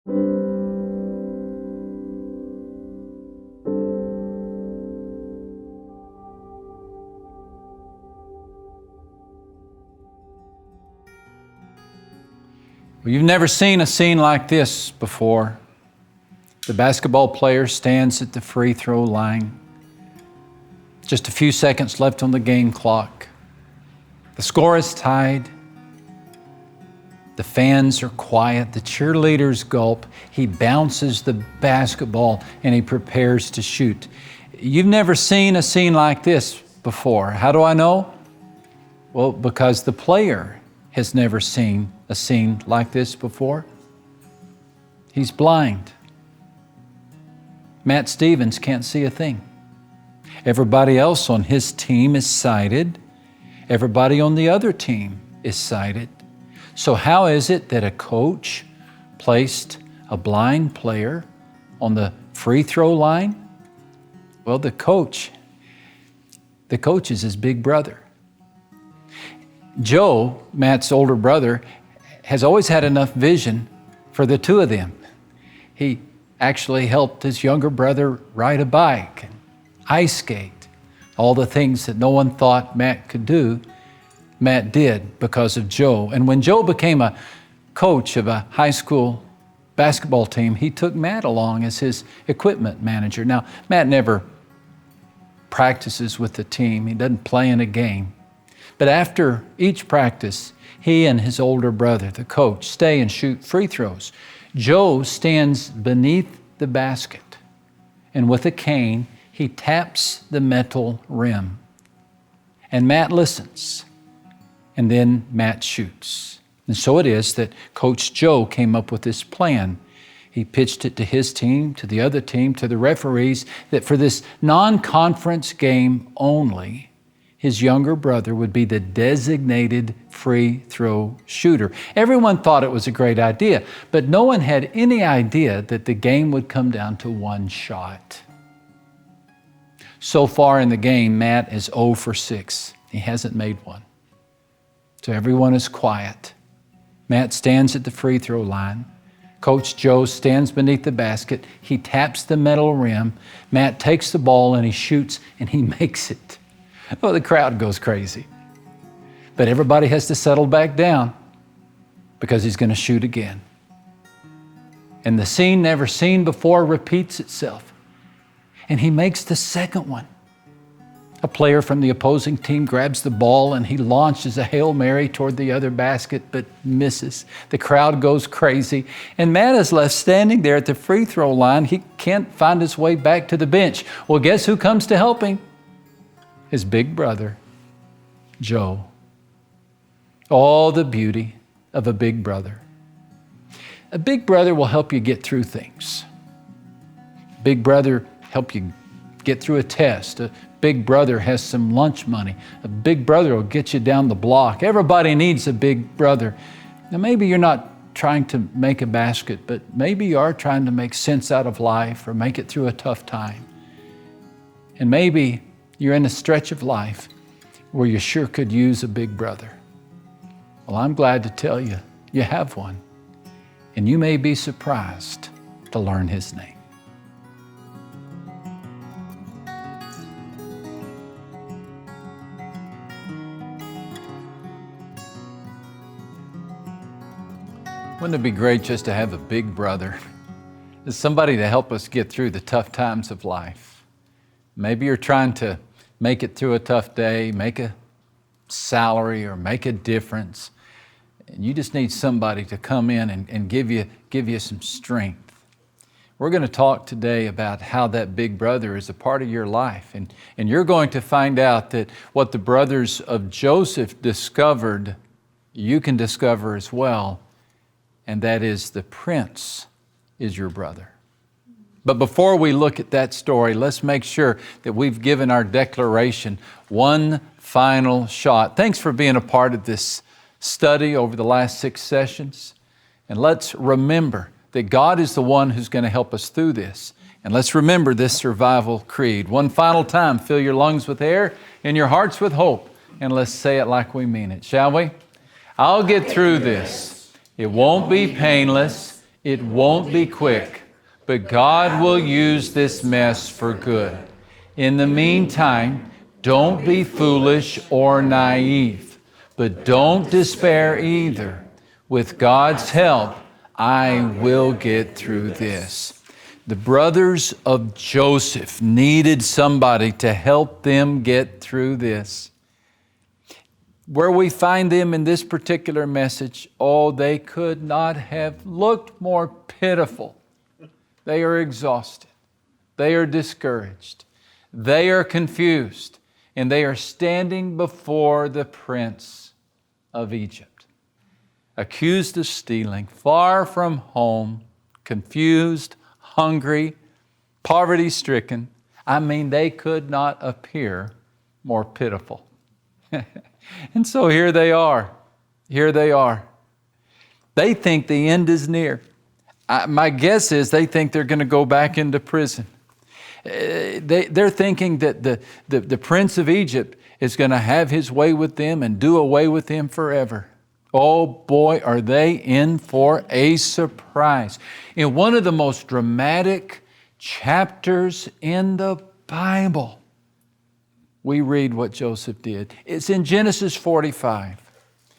Well, you've never seen a scene like this before. The basketball player stands at the free throw line. Just a few seconds left on the game clock. The score is tied. The fans are quiet. The cheerleaders gulp. He bounces the basketball and he prepares to shoot. You've never seen a scene like this before. How do I know? Well, because the player has never seen a scene like this before. He's blind. Matt Stevens can't see a thing. Everybody else on his team is sighted. Everybody on the other team is sighted. So how is it that a coach placed a blind player on the free throw line? Well, the coach is his big brother. Joe, Matt's older brother, has always had enough vision for the two of them. He actually helped his younger brother ride a bike and ice skate. All the things that no one thought Matt could do, Matt did because of Joe. And when Joe became a coach of a high school basketball team, he took Matt along as his equipment manager. Now, Matt never practices with the team. He doesn't play in a game. But after each practice, he and his older brother, the coach, stay and shoot free throws. Joe stands beneath the basket, and with a cane, he taps the metal rim. And Matt listens, and then Matt shoots. And so it is that Coach Joe came up with this plan. He pitched it to his team, to the other team, to the referees, that for this non-conference game only, his younger brother would be the designated free throw shooter. Everyone thought it was a great idea, but no one had any idea that the game would come down to one shot. So far in the game, Matt is 0 for 6. He hasn't made one. So everyone is quiet. Matt stands at the free throw line. Coach Joe stands beneath the basket. He taps the metal rim. Matt takes the ball and he shoots and he makes it. Oh, the crowd goes crazy. But everybody has to settle back down because he's going to shoot again. And the scene never seen before repeats itself. And he makes the second one. A player from the opposing team grabs the ball and he launches a Hail Mary toward the other basket, but misses. The crowd goes crazy. And Matt is left standing there at the free throw line. He can't find his way back to the bench. Well, guess who comes to help him? His big brother, Joe. All the beauty of a big brother. A big brother will help you get through things. Big brother help you get through a test. A big brother has some lunch money. A big brother will get you down the block. Everybody needs a big brother. Now maybe you're not trying to make a basket, but maybe you are trying to make sense out of life or make it through a tough time. And maybe you're in a stretch of life where you sure could use a big brother. Well, I'm glad to tell you, you have one. And you may be surprised to learn his name. Wouldn't it be great just to have a big brother? Somebody to help us get through the tough times of life. Maybe you're trying to make it through a tough day, make a salary or make a difference. And you just need somebody to come in and give you some strength. We're going to talk today about how that big brother is a part of your life. And you're going to find out that what the brothers of Joseph discovered, you can discover as well. And that is the prince is your brother. But before we look at that story, let's make sure that we've given our declaration one final shot. Thanks for being a part of this study over the last 6 sessions. And let's remember that God is the one who's going to help us through this. And let's remember this survival creed. One final time, fill your lungs with air and your hearts with hope. And let's say it like we mean it, shall we? I'll get through this. It won't be painless. It won't be quick, but God will use this mess for good. In the meantime, don't be foolish or naive, but don't despair either. With God's help, I will get through this. The brothers of Joseph needed somebody to help them get through this. Where we find them in this particular message, oh, they could not have looked more pitiful. They are exhausted. They are discouraged. They are confused. And they are standing before the prince of Egypt, accused of stealing, far from home, confused, hungry, poverty-stricken. I mean, they could not appear more pitiful. And so here they are. Here they are. They think the end is near. My guess is they think they're going to go back into prison. They're thinking that the prince of Egypt is going to have his way with them and do away with them forever. Oh boy, are they in for a surprise. In one of the most dramatic chapters in the Bible, we read what Joseph did. It's in Genesis 45.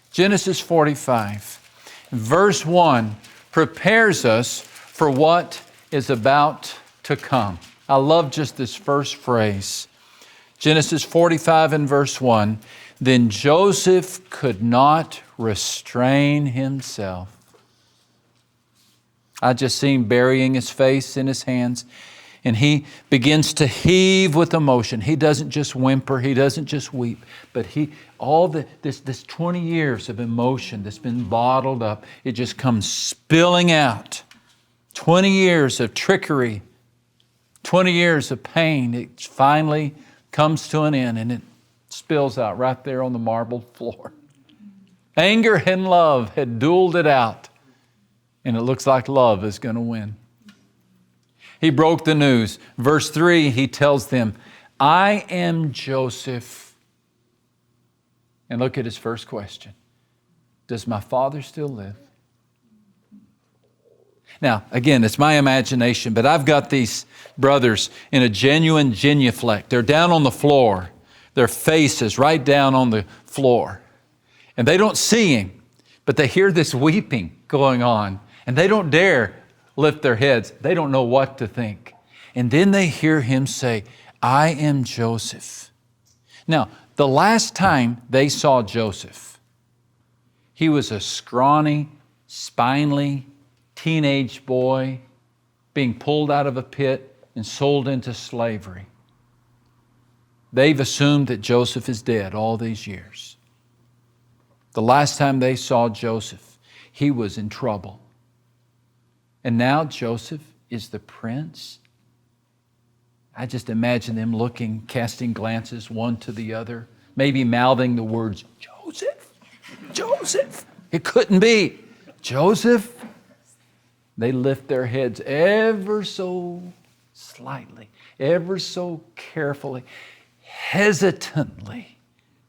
Genesis 45. Verse 1 prepares us for what is about to come. I love just this first phrase. Genesis 45 and verse 1. Then Joseph could not restrain himself. I just see him burying his face in his hands. And he begins to heave with emotion. He doesn't just whimper. He doesn't just weep. But this 20 years of emotion that's been bottled up, it just comes spilling out. 20 years of trickery, 20 years of pain. It finally comes to an end and it spills out right there on the marble floor. Anger and love had dueled it out. And it looks like love is going to win. He broke the news. Verse 3, he tells them, I am Joseph. And look at his first question. Does my father still live? Now, again, it's my imagination, but I've got these brothers in a genuine genuflect. They're down on the floor. Their face is right down on the floor. And they don't see him, but they hear this weeping going on. And they don't dare lift their heads. They don't know what to think. And then they hear him say, I am Joseph. Now, the last time they saw Joseph, he was a scrawny, spindly, teenage boy being pulled out of a pit and sold into slavery. They've assumed that Joseph is dead all these years. The last time they saw Joseph, he was in trouble. And now Joseph is the prince. I just imagine them looking, casting glances one to the other, maybe mouthing the words, Joseph, Joseph. It couldn't be. Joseph. They lift their heads ever so slightly, ever so carefully, hesitantly.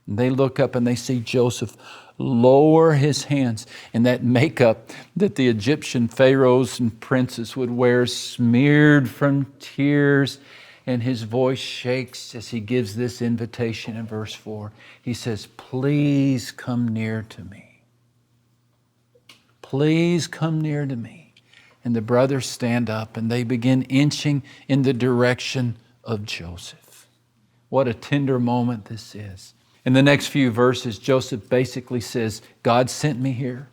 And they look up and they see Joseph lower his hands, and that makeup that the Egyptian pharaohs and princes would wear, smeared from tears, and his voice shakes as he gives this invitation in verse 4. He says, please come near to me. Please come near to me. And the brothers stand up and they begin inching in the direction of Joseph. What a tender moment this is. In the next few verses, Joseph basically says, God sent me here.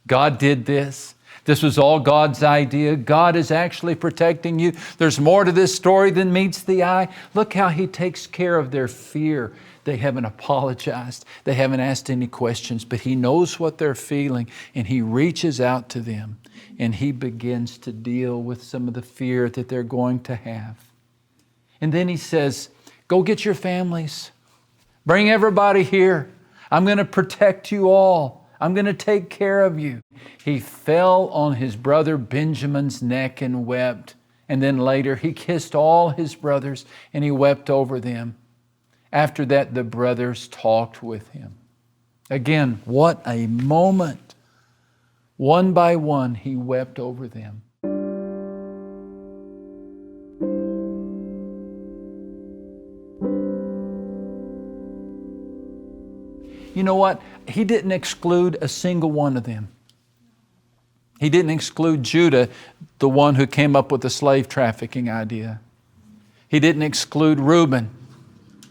God did this. This was all God's idea. God is actually protecting you. There's more to this story than meets the eye. Look how He takes care of their fear. They haven't apologized. They haven't asked any questions, but He knows what they're feeling, and He reaches out to them, and He begins to deal with some of the fear that they're going to have. And then He says, go get your families. Bring everybody here. I'm going to protect you all. I'm going to take care of you. He fell on his brother Benjamin's neck and wept. And then later he kissed all his brothers and he wept over them. After that, the brothers talked with him. Again, what a moment. One by one, He wept over them. You know what? He didn't exclude a single one of them. He didn't exclude Judah, the one who came up with the slave trafficking idea. He didn't exclude Reuben,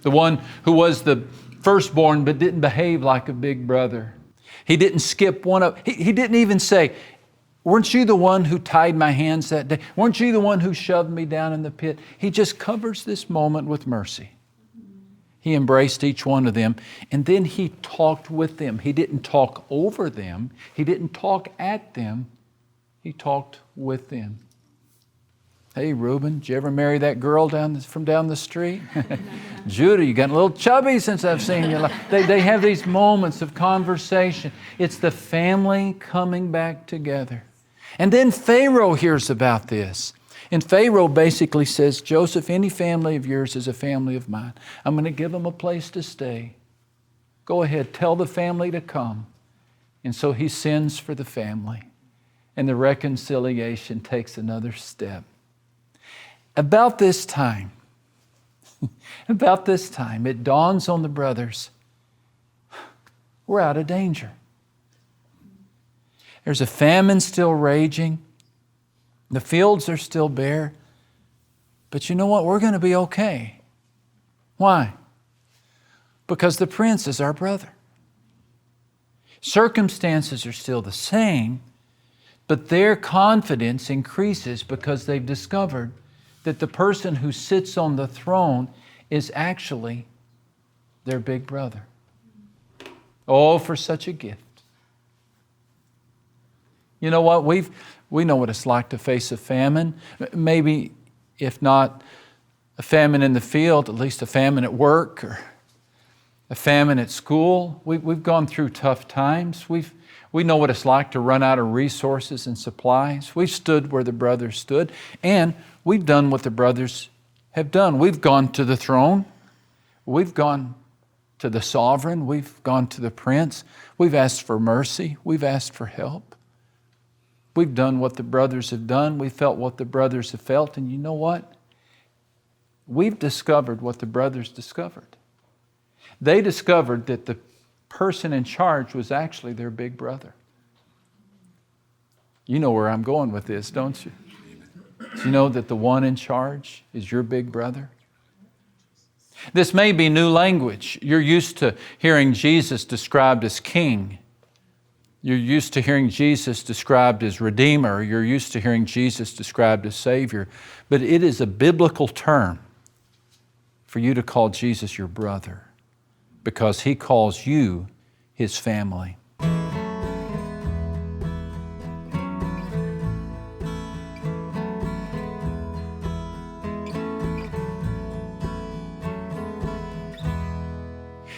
the one who was the firstborn but didn't behave like a big brother. He didn't skip one of, he didn't even say, weren't you the one who tied my hands that day? Weren't you the one who shoved me down in the pit? He just covers this moment with mercy. He embraced each one of them, and then He talked with them. He didn't talk over them. He didn't talk at them. He talked with them. Hey, Reuben, did you ever marry that girl from down the street? Judah, you got a little chubby since I've seen you. They have these moments of conversation. It's the family coming back together. And then Pharaoh hears about this. And Pharaoh basically says, Joseph, any family of yours is a family of mine. I'm going to give them a place to stay. Go ahead, tell the family to come. And so he sends for the family. And the reconciliation takes another step. About this time, it dawns on the brothers, we're out of danger. There's a famine still raging. The fields are still bare. But you know what? We're going to be okay. Why? Because the prince is our brother. Circumstances are still the same, but their confidence increases because they've discovered that the person who sits on the throne is actually their big brother. Oh, for such a gift. You know what? We know what it's like to face a famine. Maybe, if not a famine in the field, at least a famine at work or a famine at school. We've gone through tough times. We know what it's like to run out of resources and supplies. We've stood where the brothers stood, and we've done what the brothers have done. We've gone to the throne. We've gone to the sovereign. We've gone to the prince. We've asked for mercy. We've asked for help. We've done what the brothers have done. We felt what the brothers have felt. And you know what? We've discovered what the brothers discovered. They discovered that the person in charge was actually their big brother. You know where I'm going with this, don't you? Do you know that the one in charge is your big brother? This may be new language. You're used to hearing Jesus described as king. You're used to hearing Jesus described as Redeemer. You're used to hearing Jesus described as Savior. But it is a biblical term for you to call Jesus your brother because He calls you His family.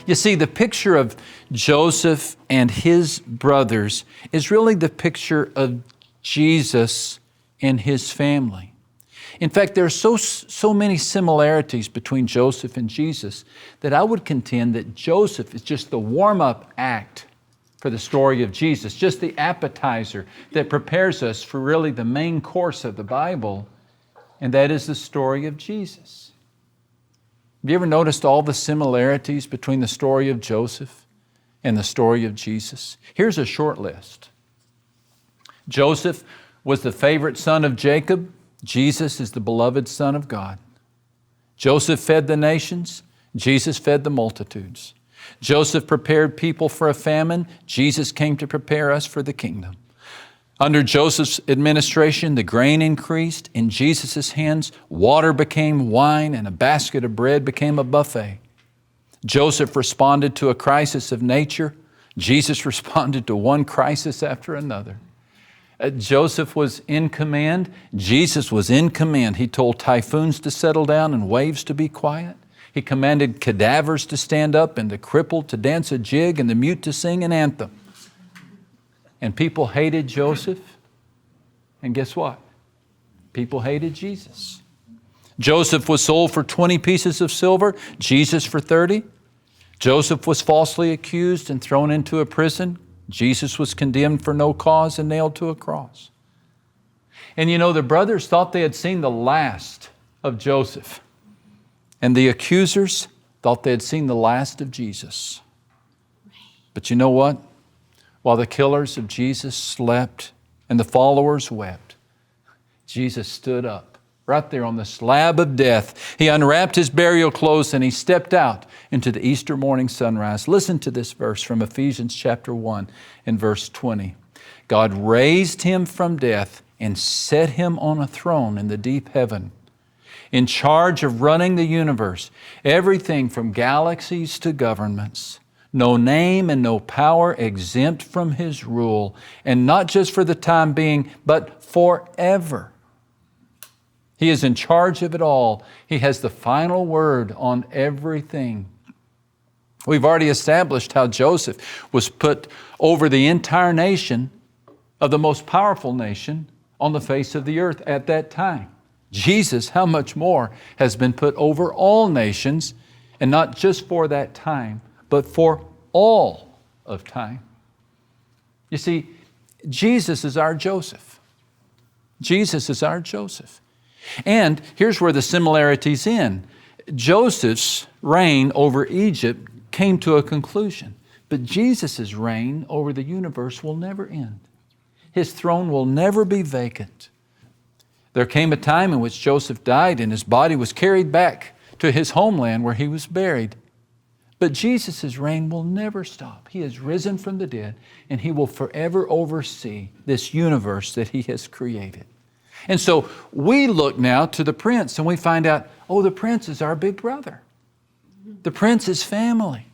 You see, the picture of Joseph and his brothers is really the picture of Jesus and His family. In fact, there are so many similarities between Joseph and Jesus that I would contend that Joseph is just the warm-up act for the story of Jesus, just the appetizer that prepares us for really the main course of the Bible, and that is the story of Jesus. Have you ever noticed all the similarities between the story of Joseph and the story of Jesus? Here's a short list. Joseph was the favorite son of Jacob. Jesus is the beloved Son of God. Joseph fed the nations. Jesus fed the multitudes. Joseph prepared people for a famine. Jesus came to prepare us for the kingdom. Under Joseph's administration, the grain increased. In Jesus' hands, water became wine and a basket of bread became a buffet. Joseph responded to a crisis of nature. Jesus responded to one crisis after another. Joseph was in command. Jesus was in command. He told typhoons to settle down and waves to be quiet. He commanded cadavers to stand up and the crippled to dance a jig and the mute to sing an anthem. And people hated Joseph. And guess what? People hated Jesus. Joseph was sold for 20 pieces of silver, Jesus for 30. Joseph was falsely accused and thrown into a prison. Jesus was condemned for no cause and nailed to a cross. And the brothers thought they had seen the last of Joseph. And the accusers thought they had seen the last of Jesus. But you know what? While the killers of Jesus slept and the followers wept, Jesus stood up right there on the slab of death. He unwrapped His burial clothes and He stepped out into the Easter morning sunrise. Listen to this verse from Ephesians chapter 1 and verse 20. God raised Him from death and set Him on a throne in the deep heaven, in charge of running the universe, everything from galaxies to governments. No name and no power exempt from His rule, and not just for the time being, but forever. He is in charge of it all. He has the final word on everything. We've already established how Joseph was put over the entire nation of the most powerful nation on the face of the earth at that time. Jesus, how much more, has been put over all nations, and not just for that time, but for all of time. You see, Jesus is our Joseph. Jesus is our Joseph. And here's where the similarities end. Joseph's reign over Egypt came to a conclusion, but Jesus' reign over the universe will never end. His throne will never be vacant. There came a time in which Joseph died and his body was carried back to his homeland where he was buried. But Jesus' reign will never stop. He has risen from the dead, and He will forever oversee this universe that He has created. And so we look now to the Prince and we find out, oh, the Prince is our big brother. The Prince is family.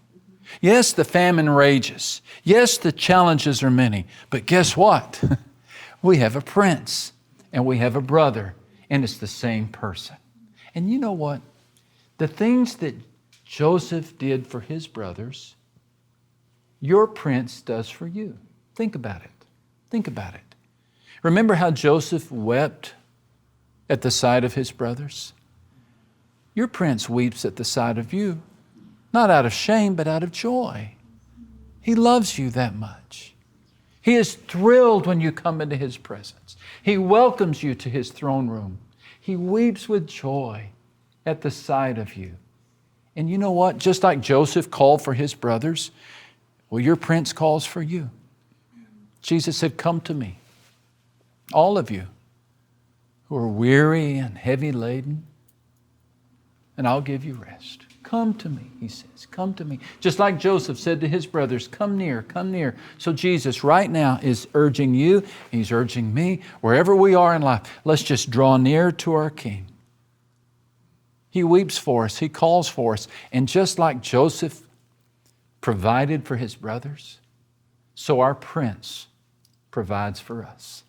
Yes, the famine rages. Yes, the challenges are many. But guess what? We have a Prince and we have a brother, and it's the same person. And you know what? The things that Joseph did for his brothers, your Prince does for you. Think about it. Think about it. Remember how Joseph wept at the sight of his brothers? Your Prince weeps at the sight of you, not out of shame, but out of joy. He loves you that much. He is thrilled when you come into His presence. He welcomes you to His throne room. He weeps with joy at the sight of you. And you know what? Just like Joseph called for his brothers, well, your Prince calls for you. Jesus said, come to me, all of you who are weary and heavy laden, and I'll give you rest. Come to me, He says, come to me. Just like Joseph said to his brothers, come near, come near. So Jesus right now is urging you, He's urging me, wherever we are in life, let's just draw near to our King. He weeps for us. He calls for us. And just like Joseph provided for his brothers, so our Prince provides for us.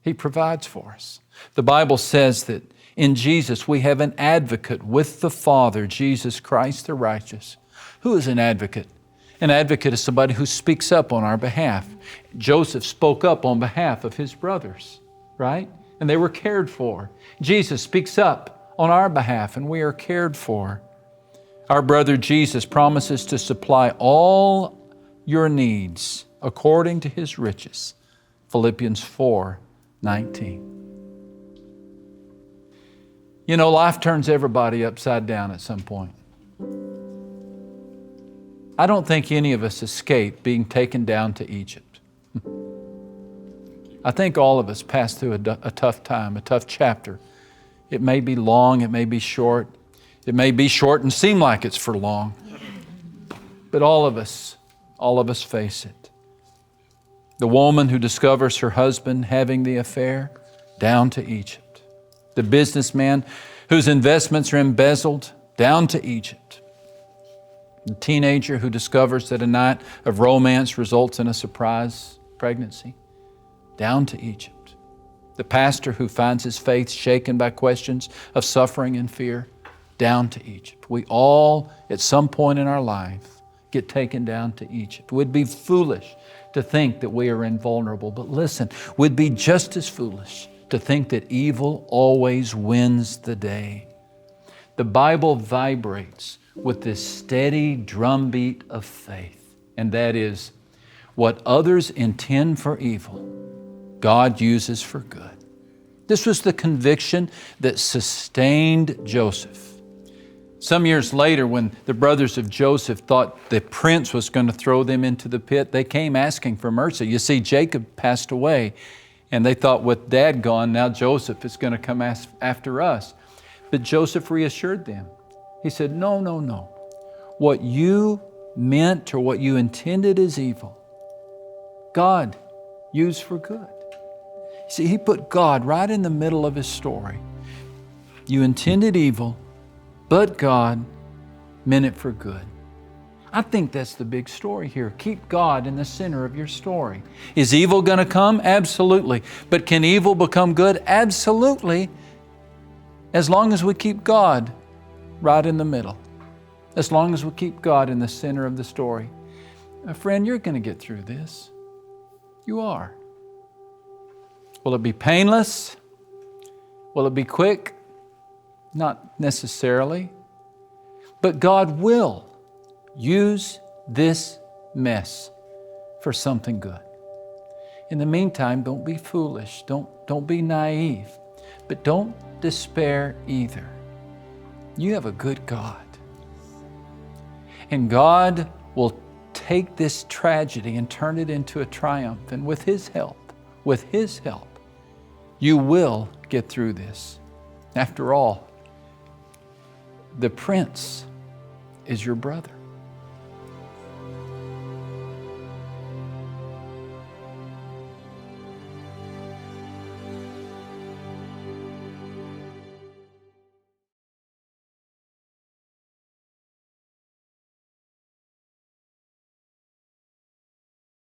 He provides for us. The Bible says that in Jesus we have an advocate with the Father, Jesus Christ the righteous. Who is an advocate? An advocate is somebody who speaks up on our behalf. Joseph spoke up on behalf of his brothers, right? And they were cared for. Jesus speaks up on our behalf, and we are cared for. Our brother Jesus promises to supply all your needs according to His riches. Philippians 4:19. You know, life turns everybody upside down at some point. I don't think any of us escape being taken down to Egypt. I think all of us pass through a tough time, a tough chapter. It may be long, it may be short. It may be short and seem like it's for long. But all of us face it. The woman who discovers her husband having the affair, down to Egypt. The businessman whose investments are embezzled, down to Egypt. The teenager who discovers that a night of romance results in a surprise pregnancy, down to Egypt. The pastor who finds his faith shaken by questions of suffering and fear, down to Egypt. We all, at some point in our life, get taken down to Egypt. We'd be foolish to think that we are invulnerable, but listen, we'd be just as foolish to think that evil always wins the day. The Bible vibrates with this steady drumbeat of faith, and that is, What others intend for evil, God uses for good. This was the conviction that sustained Joseph. Some years later, when the brothers of Joseph thought the prince was going to throw them into the pit, they came asking for mercy. You see, Jacob passed away, and they thought with Dad gone, now Joseph is going to come after us. But Joseph reassured them. He said, no, no, no. What you meant or what you intended as evil, God used for good. See, he put God right in the middle of his story. You intended evil, but God meant it for good. I think that's the big story here. Keep God in the center of your story. Is evil going to come? Absolutely. But can evil become good? Absolutely. As long as we keep God right in the middle. As long as we keep God in the center of the story. Friend, you're going to get through this. You are. Will it be painless? Will it be quick? Not necessarily. But God will use this mess for something good. In the meantime, don't be foolish. Don't be naive. But don't despair either. You have a good God. And God will take this tragedy and turn it into a triumph. And with His help, you will get through this. After all, the prince is your brother.